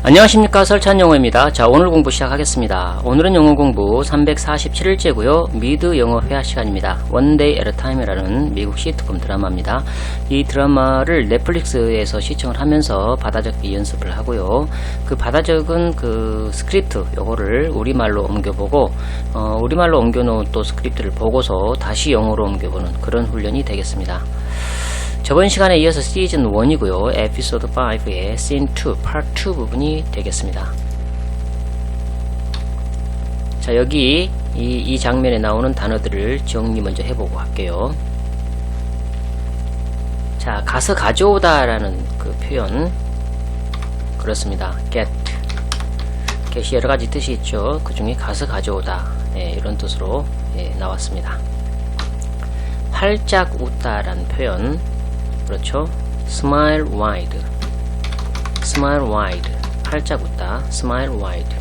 안녕하십니까, 설찬영어입니다. 자, 오늘 공부 시작하겠습니다. 오늘은 영어 공부 347일째고요 미드 영어 회화 시간입니다. One Day at a Time이라는 미국 시트콤 드라마입니다. 이 드라마를 넷플릭스에서 시청을 하면서 받아적기 연습을 하고요, 그 받아적은 그 스크립트 요거를 우리말로 옮겨보고 우리말로 옮겨놓은 또 스크립트를 보고서 다시 영어로 옮겨보는 그런 훈련이 되겠습니다. 저번 시간에 이어서 시즌 1이고요. 에피소드 5의 씬 2, 파트 2 부분이 되겠습니다. 자, 여기 이 장면에 나오는 단어들을 정리 먼저 해보고 할게요. 자, 가서 가져오다 라는 그 표현, 그렇습니다. get이 여러가지 뜻이 있죠. 그 중에 가서 가져오다, 이런 뜻으로 나왔습니다. 활짝 웃다 라는 표현, 그렇죠. smile wide, smile wide, 활짝 웃다, smile wide.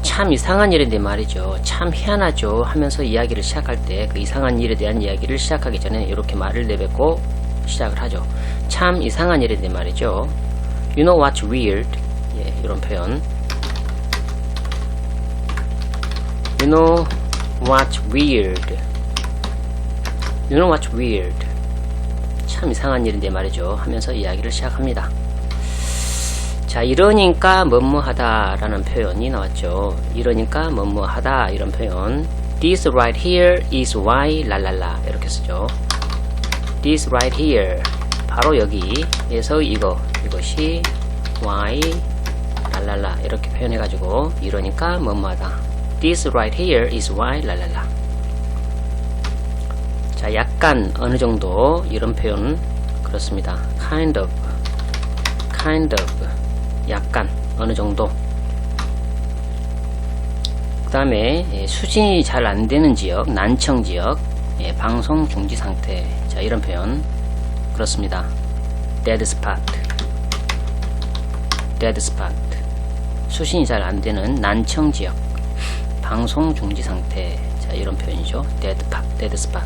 참 이상한 일인데 말이죠. 참 희한하죠 하면서 이야기를 시작할 때 그 이상한 일에 대한 이야기를 시작하기 전에 이렇게 말을 내뱉고 시작을 하죠. 참 이상한 일인데 말이죠. You know what's weird? 이런 표현. You know what's weird? You know what's weird? 참 이상한 일인데 말이죠 하면서 이야기를 시작합니다. 자, 이러니까 뭐뭐하다 라는 표현이 나왔죠. 이러니까 뭐뭐하다 이런 표현. This right here is why 랄랄라 이렇게 쓰죠. This right here, 바로 여기에서 이것이 why 랄랄라 이렇게 표현해가지고 이러니까 뭐뭐하다. This right here is why 랄랄라. 자, 약간 어느 정도 이런 표현 그렇습니다. kind of, 약간 어느 정도. 그 다음에 수진이 잘 안되는 지역, 난청 지역, 방송 중지 상태. 자, 이런 표현 그렇습니다. dead spot, 수신이 잘 안되는 난청 지역, 방송 중지 상태. 자, 이런 표현이죠. dead spot.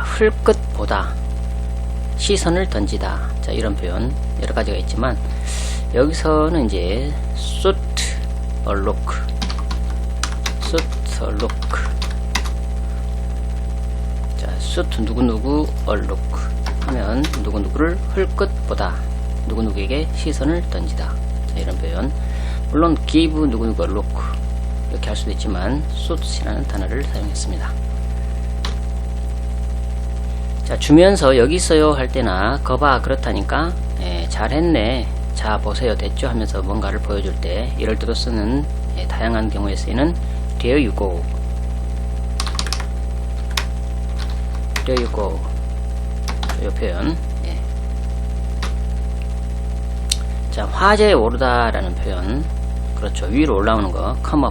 흘끗 보다, 시선을 던지다. 자, 이런 표현 여러 가지가 있지만 여기서는 이제 shoot or look, 자, shoot 누구누구 or look 하면 누구누구를 흘끗 보다, 누구누구에게 시선을 던지다. 자, 이런 표현. 물론 give 누구누구 or look 이렇게 할 수도 있지만 shoot이라는 단어를 사용했습니다. 자, 주면서 여기 있어요 할 때나 거봐 그렇다니까, 잘했네, 자 보세요 됐죠 하면서 뭔가를 보여줄 때 이럴 때도 쓰는 다양한 경우에 쓰이는 there you go, 이 표현. 자, 화제에 오르다 라는 표현, 그렇죠. 위로 올라오는 거 come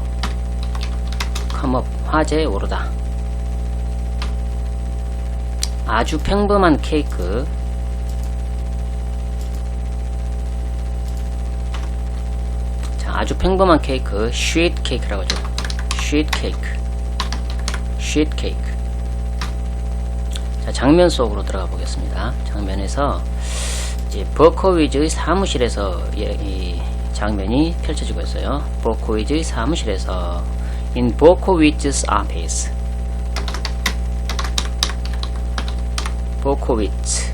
up, 화제에 오르다. 아주 평범한 케이크, 자, 아주 평범한 케이크 sweet cake라고 하죠. sweet cake. 자, 장면 속으로 들어가 보겠습니다. 장면에서 이제 버코위즈의 사무실에서 이 장면이 펼쳐지고 있어요. 버코위즈의 사무실에서 in Berkowitz's office. Berkowitz's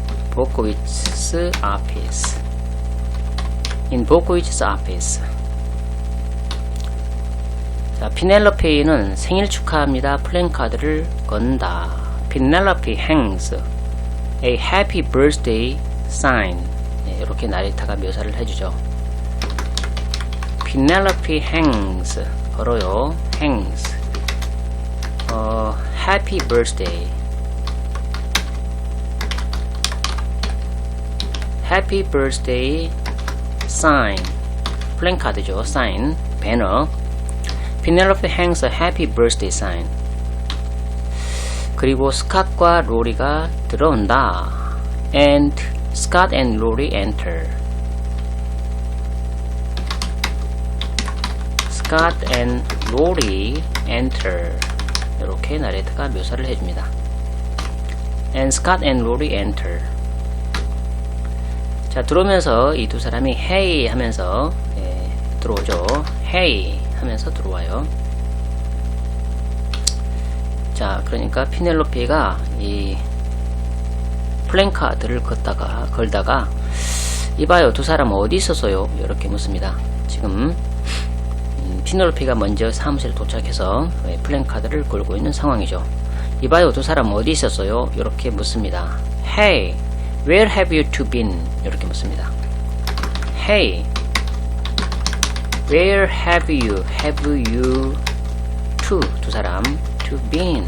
office. In Berkowitz's office. 자, 피넬로페이는 생일 축하합니다 플랜카드를 건다. Penelope hangs a happy birthday sign. 이렇게 나레이터가 묘사를 해주죠. Penelope hangs, 걸어요. hangs happy birthday, happy birthday sign, 플랜카드죠. sign, 배너. Penelope hangs a happy birthday sign. 그리고 스캇과 로리가 들어온다. And Scott and Rory enter. Scott and Rory enter. 이렇게 나레이터가 묘사를 해줍니다. And Scott and Rory enter. 자, 들어오면서 이 두 사람이 hey 하면서 들어오죠. hey 하면서 들어와요. 자, 그러니까 피넬로피가 이 플랜카드를 걸다가 이봐요, 두 사람 어디 있었어요? 이렇게 묻습니다. 지금 피넬로피가 먼저 사무실에 도착해서 플랜카드를 걸고 있는 상황이죠. 이봐요, 두 사람 어디 있었어요? 이렇게 묻습니다. Hey, where have you two been? 이렇게 묻습니다. Hey, where have you two, 두 사람 to been?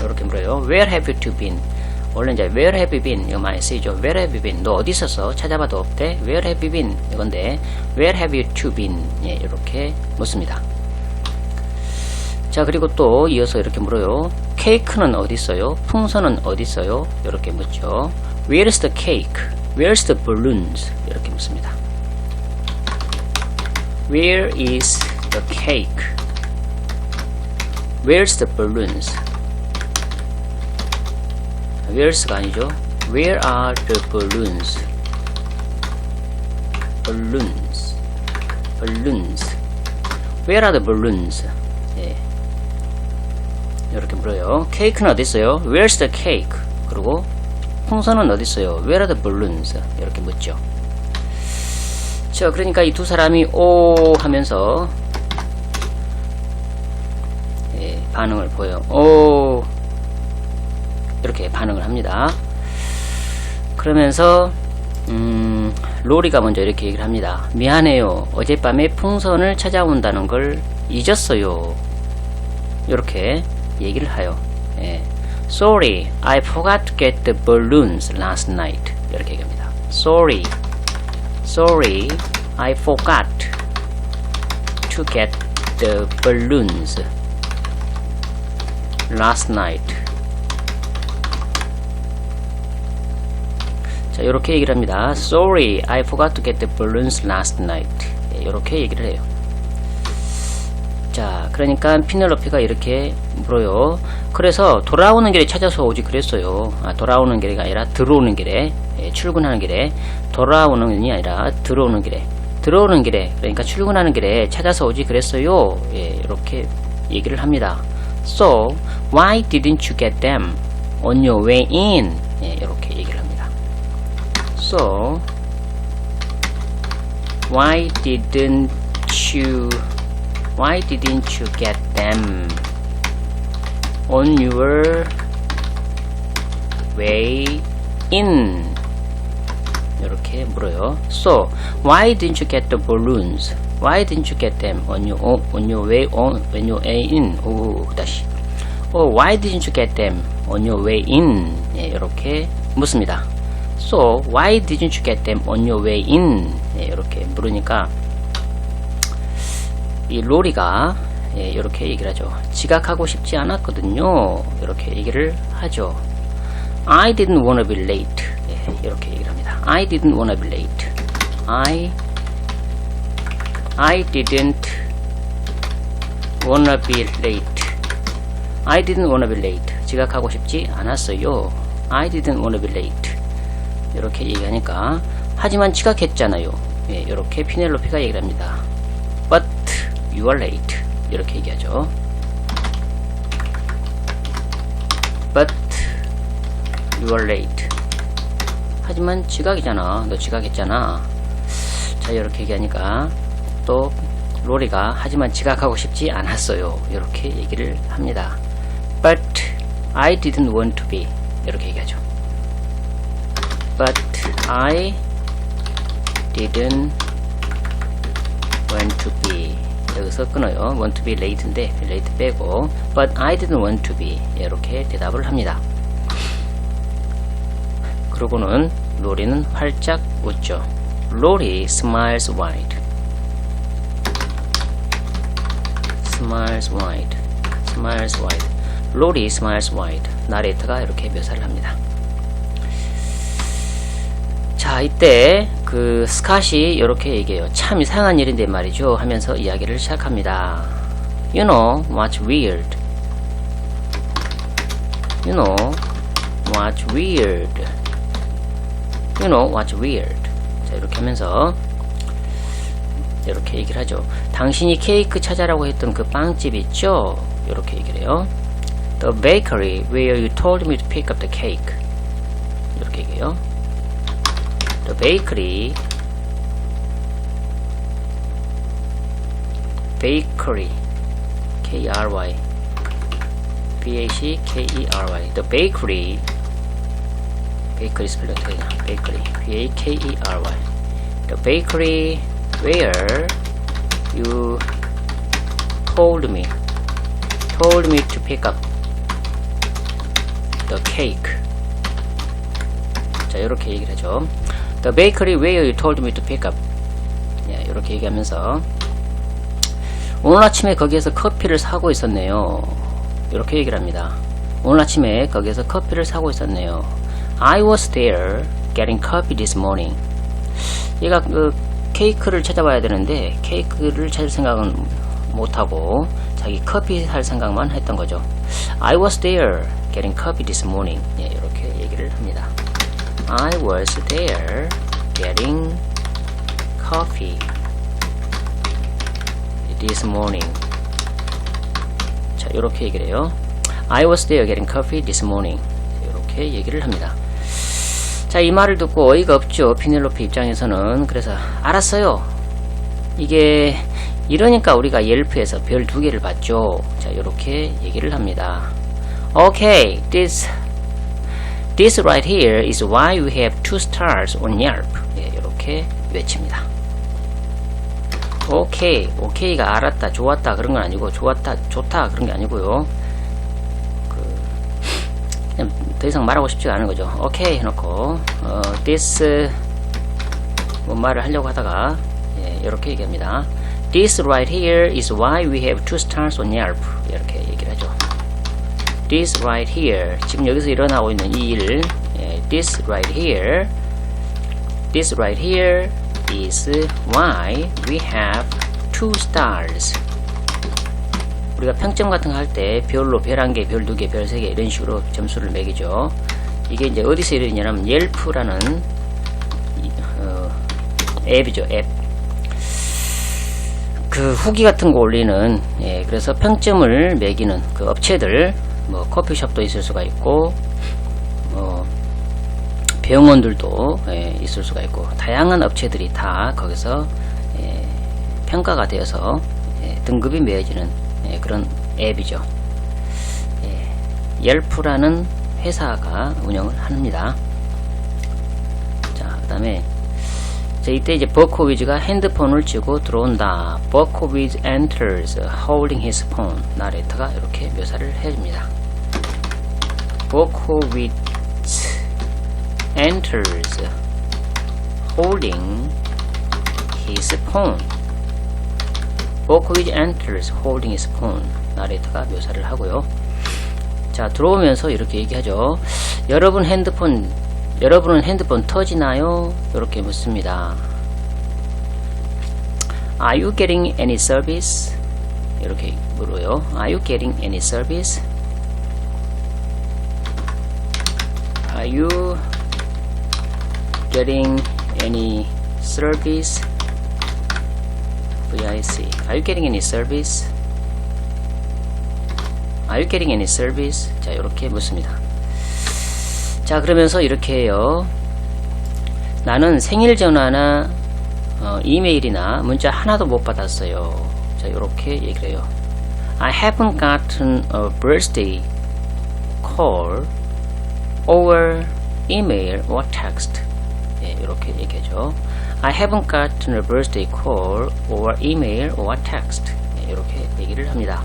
이렇게 물어요. Where have you two been? 원래 이제 where have you been 이거 많이 쓰이죠. Where have you been? 너 어디 있었어? 찾아봐도 없대. Where have you been? 이건데 Where have you two been? 예, 이렇게 묻습니다. 자, 그리고 또 이어서 이렇게 물어요. 케이크는 어디 있어요? 풍선은 어디 있어요? 이렇게 묻죠. Where's the cake? Where's the balloons? 이렇게 묻습니다. Where is the cake? Where's the balloons? Where's가 아니죠. Where are the balloons? Balloons. Balloons. Where are the balloons? 예. 이렇게 물어요. 케이크는 어디 있어요? Where's the cake? 그리고 풍선은 어디 있어요? Where are the balloons? 이렇게 묻죠. 자, 그러니까 이 두 사람이 오 하면서 반응을 보여요. 오, 이렇게 반응을 합니다. 그러면서 로리가 먼저 이렇게 얘기를 합니다. 미안해요. 어젯밤에 풍선을 찾아온다는 걸 잊었어요. 이렇게 얘기를 해요. Sorry, I forgot to get the balloons last night. 이렇게 얘기합니다. Sorry, I forgot to get the balloons last night. 자, 이렇게 얘기를 합니다. Sorry, I forgot to get the balloons last night. 이렇게 얘기를 해요. 자, 그러니까 피넬로피가 이렇게 물어요. 그래서 돌아오는 길에 찾아서 오지 그랬어요. 돌아오는 길이 아니라 들어오는 길에, 출근하는 길에, 돌아오는 게 아니라 들어오는 길에, 그러니까 출근하는 길에 찾아서 오지 그랬어요. 이렇게 얘기를 합니다. So, why didn't you get them on your way in? 이렇게 얘기를 합니다. So, why didn't you get them on your way in? 이렇게 물어요. So, why didn't you get the balloons? Why didn't you get them on your way in? 다시. Why didn't you get them on your way in? 이렇게 묻습니다. So, why didn't you get them on your way in? 이렇게 물으니까 이 로리가 이렇게 얘기를 하죠. 지각하고 싶지 않았거든요. 이렇게 얘기를 하죠. I didn't wanna be late. 이렇게 얘기를 합니다. I didn't wanna be late. I didn't wanna be late. I didn't wanna be late. 지각하고 싶지 않았어요. I didn't wanna be late. 이렇게 얘기하니까 하지만 지각했잖아요. 이렇게 피넬로피가 얘기를 합니다. But you are late. 이렇게 얘기하죠. But you are late. 하지만 지각이잖아. 너 지각했잖아. 자, 이렇게 얘기하니까 또 로리가 하지만 지각하고 싶지 않았어요. 이렇게 얘기를 합니다. But I didn't want to be. 이렇게 얘기하죠. But I didn't want to be. 여기서 끊어요. want to be late인데 late 빼고 But I didn't want to be. 이렇게 대답을 합니다. 그러고는 로리는 활짝 웃죠. 로리 smiles wide. Smiles wide. Smiles wide. 로리 smiles wide. 나레이터가 이렇게 묘사를 합니다. 자, 이때 그 스캇이 이렇게 얘기해요. 참 이상한 일인데 말이죠 하면서 이야기를 시작합니다. You know what's weird? You know what's weird? You know what's weird? 자, 이렇게 하면서 이렇게 얘기를 하죠. 당신이 케이크 찾아라고 했던 그 빵집 있죠? 이렇게 얘기를 해요. The bakery where you told me to pick up the cake. 이렇게 얘기해요. The bakery K-R-Y B-A-C-K-E-R-Y The bakery 스펠링 어떻게 되나? bakery B-A-K-E-R-Y The bakery where you told me to pick up the cake. 자, 이렇게 얘기를 하죠. The bakery where you told me to pick up. 예, 이렇게 얘기하면서 오늘 아침에 거기에서 커피를 사고 있었네요. 이렇게 얘기를 합니다. 오늘 아침에 거기에서 커피를 사고 있었네요. I was there getting coffee this morning. 얘가 그 케이크를 찾아봐야 되는데 케이크를 찾을 생각은 못하고 자기 커피 살 생각만 했던 거죠. I was there getting coffee this morning. 예, 이렇게 얘기를 합니다. I was there getting coffee this morning. 자, 이렇게 얘기를 해요. I was there getting coffee this morning. 이렇게 얘기를 합니다. 자, 이 말을 듣고 어이가 없죠. 피넬로페 입장에서는. 그래서 알았어요. 이게 이러니까 우리가 옐프에서 별 2개를 받죠. 자, 이렇게 얘기를 합니다. Okay, this right here is why we have 2 stars on Yelp. 예, 이렇게 외칩니다. 오케이가 알았다, 좋았다 그런 건 아니고 좋았다, 좋다 그런 게 아니고요. 그냥 더 이상 말하고 싶지가 않은 거죠. 오케이 해놓고 this 뭐 말을 하려고 하다가 예, 이렇게 얘기합니다. This right here is why we have 2 stars on Yelp. 이렇게 얘기를 하죠. This right here, 지금 여기서 일어나고 있는 이 일, 예, this right here is why we have 2 stars. 우리가 평점 같은 거 할 때 별로 별 1개, 별 2개, 별 3개 이런 식으로 점수를 매기죠. 이게 이제 어디서 일어나냐면 옐프라는 앱이죠. 앱. 그 후기 같은 거 올리는, 예, 그래서 평점을 매기는 그 업체들, 뭐 커피숍도 있을 수가 있고 병원들도 예, 있을 수가 있고 다양한 업체들이 다 거기서 예, 평가가 되어서 예, 등급이 매어지는 예, 그런 앱이죠. 예, 옐프라는 회사가 운영을 합니다. 자, 그 다음에 이때 이제 버코위즈가 핸드폰을 쥐고 들어온다. 버코위즈 enters holding his phone. 나레이터가 이렇게 묘사를 해줍니다. 버코위즈 enters holding his phone. 버코위즈 enters holding his phone. 나레이터가 묘사를 하고요. 자, 들어오면서 이렇게 얘기하죠. 여러분은 핸드폰 터지나요? 이렇게 묻습니다. Are you getting any service? 이렇게 물어요. Are you getting any service? Are you getting any service? VIC. Are you getting any service? Are you getting any service? 자, 이렇게 묻습니다. 자, 그러면서 이렇게 해요. 나는 생일 전화나 이메일이나 문자 하나도 못 받았어요. 자, 이렇게 얘기를 해요. I haven't gotten a birthday call or email or text. 예, 이렇게 얘기하죠. I haven't gotten a birthday call or email or text. 예, 이렇게 얘기를 합니다.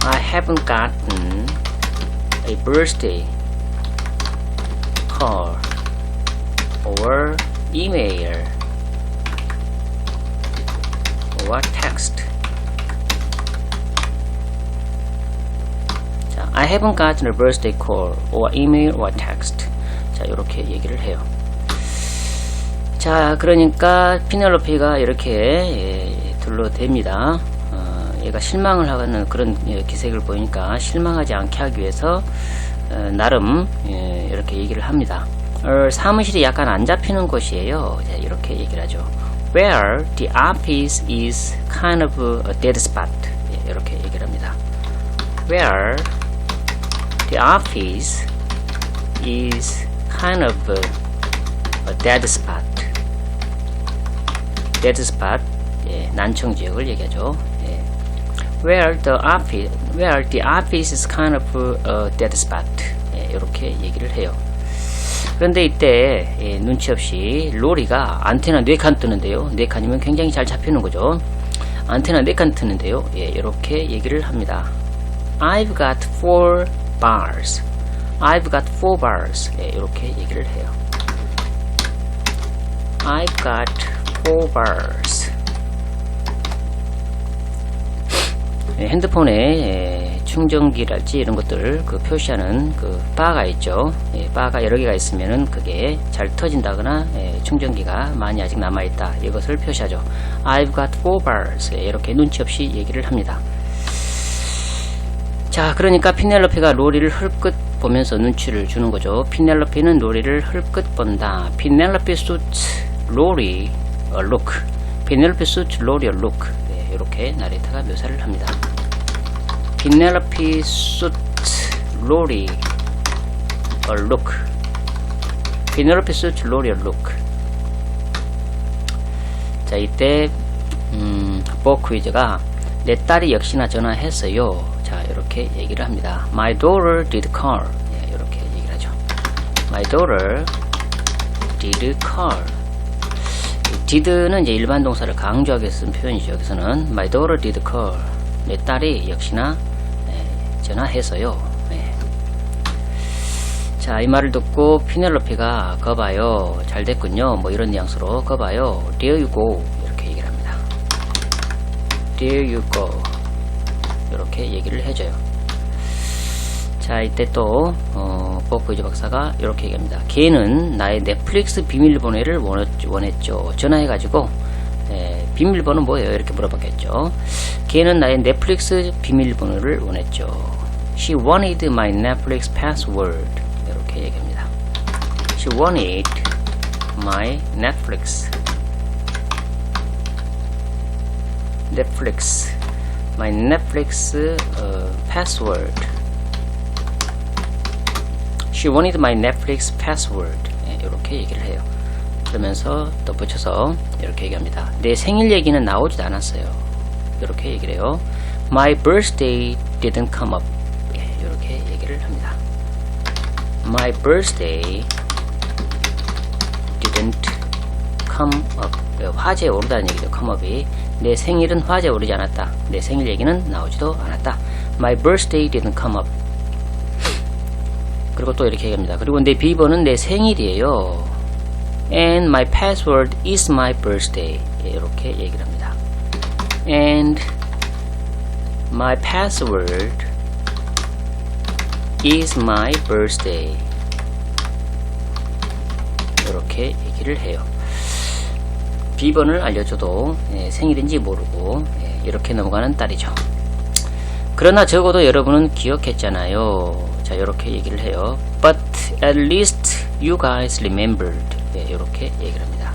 I haven't gotten a birthday call or email or text. 자, I haven't gotten a birthday call or email or text. 자, 이렇게 얘기를 해요. 자, 그러니까 피넬로페가 이렇게 예, 둘러댑니다. 얘가 실망을 하는 그런 기색을 보이니까 실망하지 않게 하기 위해서 나름 이렇게 얘기를 합니다. 사무실이 약간 안 잡히는 곳이에요. 자, 이렇게 얘기를 하죠. Where the office is kind of a dead spot. 예, 이렇게 얘기를 합니다. Where the office is kind of a dead spot. dead spot. 예, 난청 지역을 얘기하죠. 예. Where the office is kind of a dead spot. 예, 이렇게 얘기를 해요. 그런데 이때 예, 눈치 없이 로리가 안테나 4칸 뜨는데요. 4칸이면 굉장히 잘 잡히는 거죠. 안테나 4칸 뜨는데요. 예, 이렇게 얘기를 합니다. I've got 4 bars. I've got 4 bars. 예, 이렇게 얘기를 해요. I've got 4 bars. 예, 핸드폰에 충전기랄지 이런 것들 그 표시하는 그 바가 있죠. 예, 바가 여러 개가 있으면은 그게 잘 터진다거나 예, 충전기가 많이 아직 남아있다 이것을 표시하죠. I've got 4 bars. 예, 이렇게 눈치 없이 얘기를 합니다. 자, 그러니까 피넬로피가 로리를 흘끗 보면서 눈치를 주는 거죠. 피넬로피는 로리를 흘끗 본다. 피넬로피 suits 로리 a look. 피넬로피 suits 로리 a look. 예, 이렇게 나레이터가 묘사를 합니다. Penelope suits Rory a look. Penelope suits Rory a look. 자, 이때 버크위즈가 내 딸이 역시나 전화했어요. 자, 이렇게 얘기를 합니다. My daughter did call. 예, 이렇게 얘기를 하죠. My daughter did call. did는 이제 일반 동사를 강조하기 위해서 쓴 표현이죠. 여기서는 My daughter did call. 내 딸이 역시나 전화해서요. 네. 자, 이 말을 듣고 피넬로피가 거봐요. 잘 됐군요. 뭐 이런 뉘앙스로 거봐요. There you go. 이렇게 얘기를 합니다. There you go. 이렇게 얘기를 해줘요. 자, 이때 또 버크위즈 박사가 이렇게 얘기합니다. 걔는 나의 넷플릭스 비밀번호를 원했죠. 전화해가지고 비밀번호 뭐예요? 이렇게 물어봤겠죠. 걔는 나의 넷플릭스 비밀번호를 원했죠. She wanted my Netflix password. 이렇게 얘기합니다. She wanted my Netflix my Netflix password. She wanted my Netflix password. 이렇게 얘기를 해요. 그러면서 덧붙여서 이렇게 얘기합니다. 내 생일 얘기는 나오지도 않았어요. 이렇게 얘기를 해요. My birthday didn't come up. 예, 이렇게 얘기를 합니다. My birthday didn't come up. 화제에 오르다는 얘기죠. come up이. 내 생일은 화제에 오르지 않았다. 내 생일 얘기는 나오지도 않았다. My birthday didn't come up. 그리고 또 이렇게 얘기합니다. 그리고 내 비번은 내 생일이에요. And my password is my birthday. 예, 이렇게 얘기를 합니다. And my password is my birthday. 이렇게 얘기를 해요. 비번을 알려줘도 생일인지 모르고 이렇게 넘어가는 딸이죠. 그러나 적어도 여러분은 기억했잖아요. 자, 이렇게 얘기를 해요. But at least you guys remembered. 이렇게 얘기를 합니다.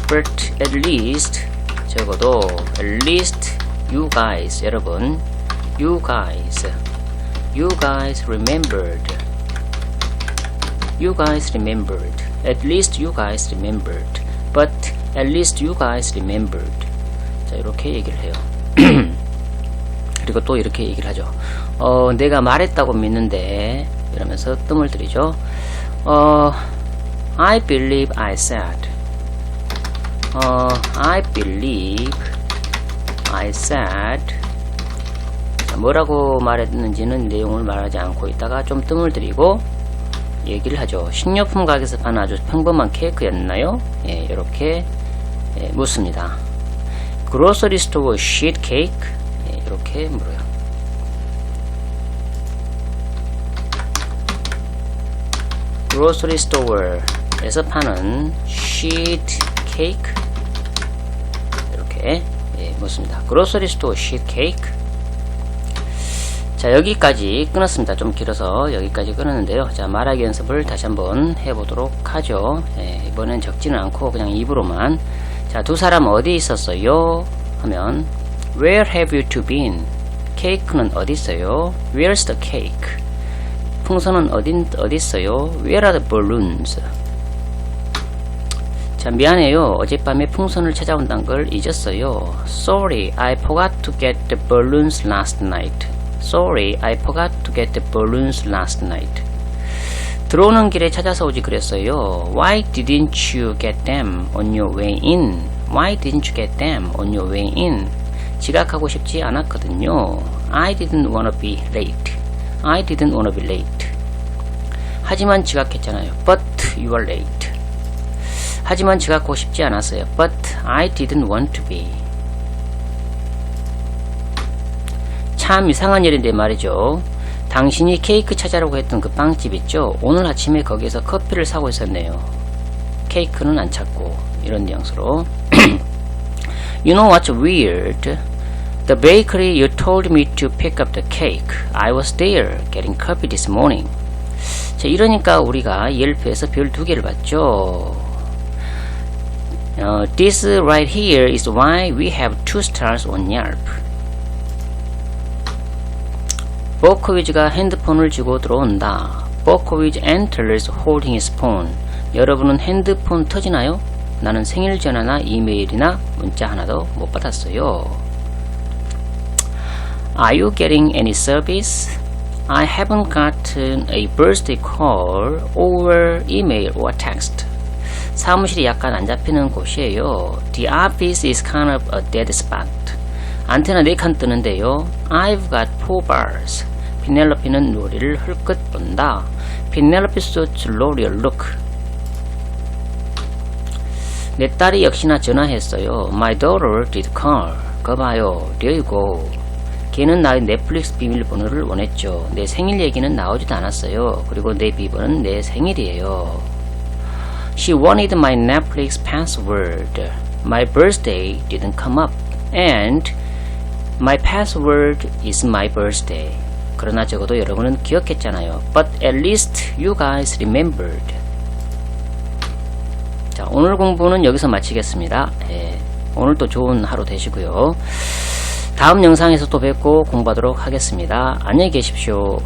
But at least 적어도 at least you guys 여러분 you guys remembered. You guys remembered. At least you guys remembered. But at least you guys remembered. 자, 이렇게 얘기를 해요. 그리고 또 이렇게 얘기를 하죠. 내가 말했다고 믿는데 이러면서 뜸을 들이죠. I believe I said. I believe I said. 자, 뭐라고 말했는지는 내용을 말하지 않고 있다가 좀 뜸을 들이고 얘기를 하죠. 식료품 가게에서 파는 아주 평범한 케이크였나요? 예, 이렇게 묻습니다. Grocery store sheet cake? 예, 이렇게 물어요. Grocery store에서 파는 sheet cake? 이렇게 묻습니다. Grocery store sheet cake? 자, 여기까지 끊었습니다. 좀 길어서 여기까지 끊었는데요. 자, 말하기 연습을 다시 한번 해보도록 하죠. 이번엔 적지는 않고 그냥 입으로만. 자, 두 사람 어디 있었어요? 하면 Where have you two been? 케이크는 어디 있어요? Where's the cake? 풍선은 어디 있어요? Where are the balloons? 자, 미안해요. 어젯밤에 풍선을 찾아온다는 걸 잊었어요. Sorry, I forgot to get the balloons last night. Sorry, I forgot to get the balloons last night. 들어오는 길에 찾아서 오지 그랬어요. Why didn't you get them on your way in? Why didn't you get them on your way in? 지각하고 싶지 않았거든요. I didn't wanna be late. I didn't wanna be late. 하지만 지각했잖아요. But you are late. 하지만 지각하고 싶지 않았어요. But I didn't want to be. 참 이상한 일인데 말이죠. 당신이 케이크 찾아라고 했던 그 빵집 있죠? 오늘 아침에 거기에서 커피를 사고 있었네요. 케이크는 안 찾고. 이런 뉘앙스로. You know what's weird? The bakery you told me to pick up the cake. I was there getting coffee this morning. 자, 이러니까 우리가 옐프에서 별 2개를 받죠. This right here is why we have 2 stars on Yelp. 버커위즈가 핸드폰을 쥐고 들어온다. 버커위즈 enters holding his phone. 여러분은 핸드폰 터지나요? 나는 생일 전화나 이메일이나 문자 하나도 못 받았어요. Are you getting any service? I haven't gotten a birthday call over email or text. 사무실이 약간 안 잡히는 곳이에요. The office is kind of a dead spot. 안테나 4칸 뜨는데요. I've got 4 bars. 피넬로피는 로리를 흘끗 본다. Penelope suits Lori look. 내 딸이 역시나 전화했어요. My daughter did call. 거봐요. There you go. 걔는 나의 넷플릭스 비밀번호를 원했죠. 내 생일 얘기는 나오지도 않았어요. 그리고 내 비번은 내 생일이에요. She wanted my Netflix password. My birthday didn't come up. And my password is my birthday. 그러나 적어도 여러분은 기억했잖아요. But at least you guys remembered. 자, 오늘 공부는 여기서 마치겠습니다. 오늘도 좋은 하루 되시고요. 다음 영상에서 또 뵙고 공부하도록 하겠습니다. 안녕히 계십시오.